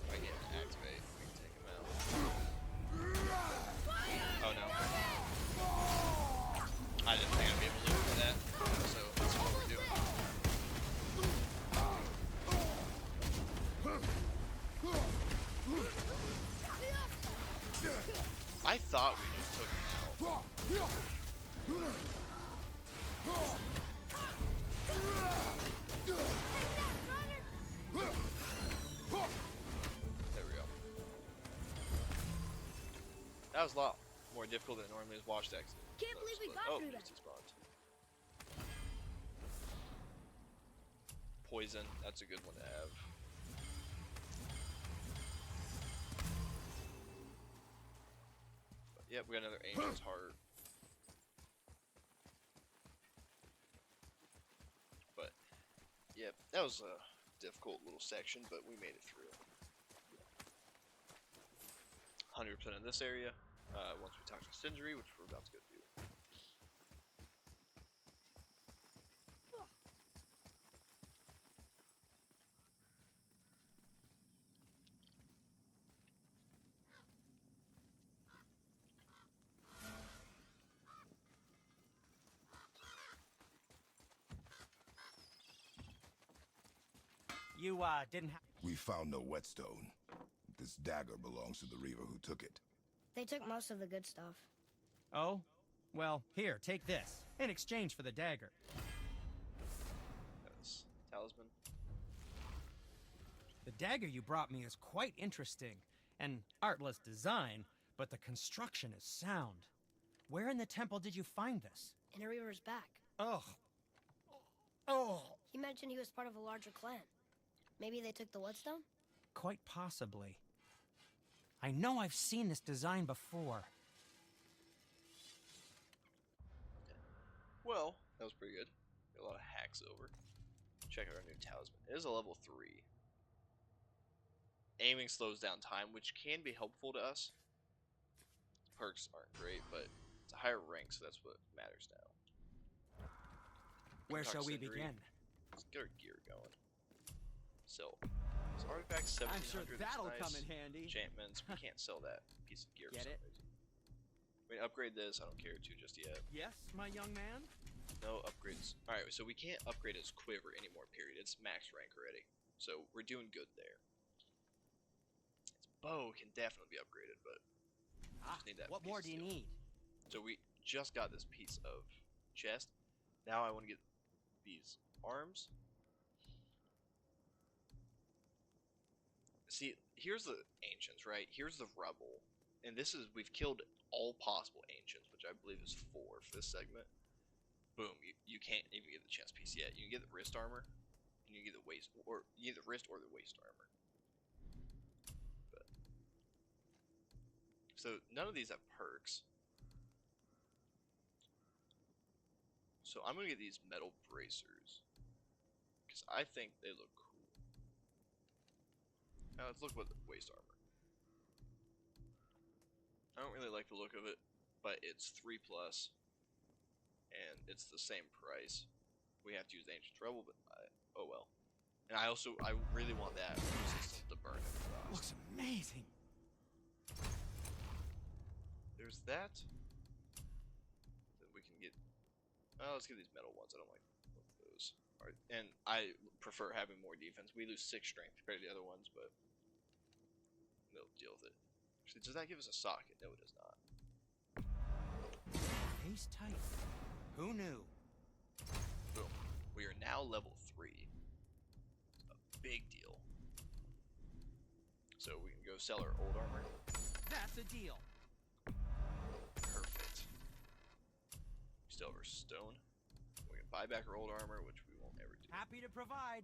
If I get an activate, we can take him out. Oh no. I didn't think I'd be able to do that, so let's forward. thought we just took him out. There we go. That was a lot more difficult than it normally is. Watch that. Can't believe we got through that. Spawned. Poison, that's a good one to have. But, yep, we got another Angel's Heart. But, yep, that was a difficult little section, but we made it through. 100% in this area, once we talk to Sindri, which we're about to go do. You, didn't have... We found no whetstone. This dagger belongs to the Reaver who took it. They took most of the good stuff. Oh? Well, here, take this. In exchange for the dagger. That's talisman. The dagger you brought me is quite interesting. An artless design, but the construction is sound. Where in the temple did you find this? In a Reaver's back. Ugh. Oh. He mentioned he was part of a larger clan. Maybe they took the whetstone? Quite possibly. I know I've seen this design before. Well, that was pretty good. Got a lot of hacks over. Check out our new talisman. It is a level 3. Aiming slows down time, which can be helpful to us. Perks aren't great, but it's a higher rank, so that's what matters now. Where shall we begin? Let's get our gear going. So, this artifact 1700. I'm sure that'll nice. come in handy. Enchantments. We can't sell that piece of gear Get for some it? reason. We can upgrade this. I don't care to just yet. Yes, my young man? No upgrades. Alright, so we can't upgrade his quiver anymore, period. It's max rank already. So we're doing good there. His bow can definitely be upgraded, but we just need that What piece more of do you steel. need? So we just got this piece of chest. Now I want to get these arms. See, here's the ancients, right? Here's the rebel. And this is, we've killed all possible ancients, which I believe is 4 for this segment. Boom, you can't even get the chest piece yet. You can get the wrist armor, and you can get the waist, or you get the wrist or the waist armor. But, so none of these have perks. So I'm gonna get these metal bracers, because I think they look cool. Now let's look at the waist armor. I don't really like the look of it, but it's 3+, and it's the same price. We have to use Ancient Rebel, but oh well. And I really want that resistance to burn and frost. Looks amazing. There's that. Then we can get. Let's get these metal ones. I don't like those. Alright, and I prefer having more defense. We lose 6 strength compared to the other ones, but they'll deal with it. Actually, does that give us a socket? No, it does not. He's tight. Who knew? Boom. We are now level 3. A big deal. So we can go sell our old armor. That's a deal. Perfect. We still have our stone. We can buy back our old armor, which we won't ever do. Happy to provide.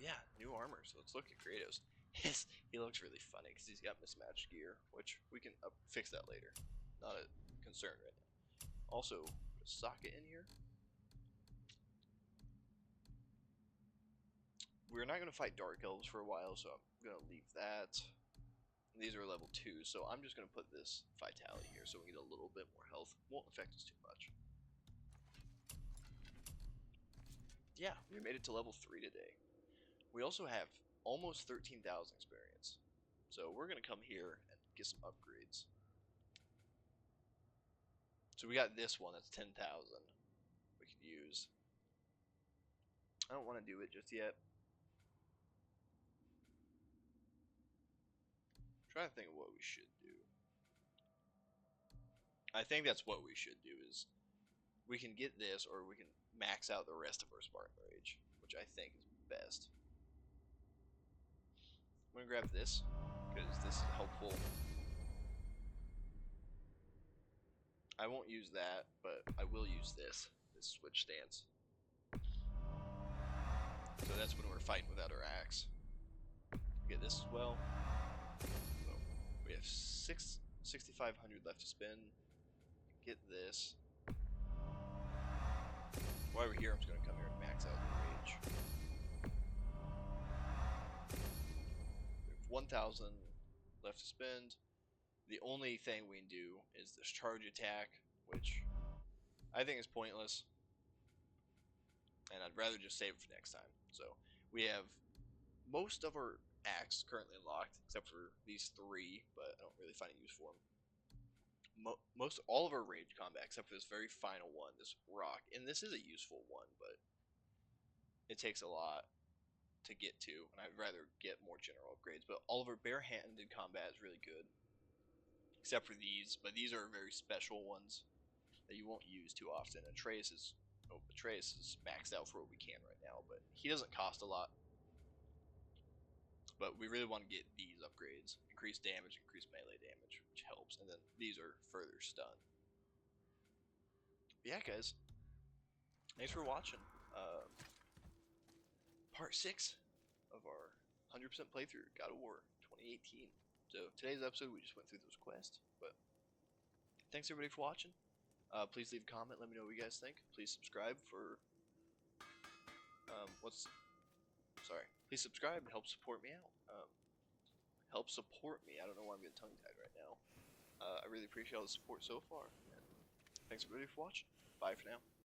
Yeah, new armor. So let's look at Kratos. He looks really funny because he's got mismatched gear, which we can fix that later. Not a concern right now. Also, put a socket in here. We're not going to fight Dark Elves for a while, so I'm going to leave that. These are level 2, so I'm just going to put this Vitality here so we get a little bit more health. Won't affect us too much. Yeah, we made it to level 3 today. We also have almost 13,000 experience. So we're going to come here and get some upgrades. So we got this one, that's 10,000 we can use. I don't want to do it just yet. I'm trying to think of what we should do. I think that's what we should do. Is we can get this, or we can max out the rest of our Spartan Rage, which I think is best. I'm gonna grab this because this is helpful. I won't use that, but I will use this switch stance. So that's when we're fighting without our axe. Get this as well. So we have 6,500 left to spend. Get this. While we're here, I'm just gonna come here and max out the rage. We have 1,000 left to spend. The only thing we can do is this charge attack, which I think is pointless, and I'd rather just save it for next time. So we have most of our acts currently locked, except for these 3, but I don't really find a use for them. Most all of our rage combat, except for this very final one, this rock, and this is a useful one, but it takes a lot to get to, and I'd rather get more general upgrades. But all of our barehanded combat is really good, except for these, but these are very special ones that you won't use too often. Atreus is maxed out for what we can right now, but he doesn't cost a lot. But we really want to get these upgrades: increase damage, increase melee damage, which helps, and then these are further stun. But yeah, guys, thanks for watching. Part 6 of our 100% playthrough God of War 2018. So today's episode, we just went through those quests, but thanks everybody for watching. Please leave a comment, let me know what you guys think. Please subscribe for please subscribe and help support me out. Help support me. I don't know why I'm getting tongue tied right now. I really appreciate all the support so far. And thanks everybody for watching. Bye for now.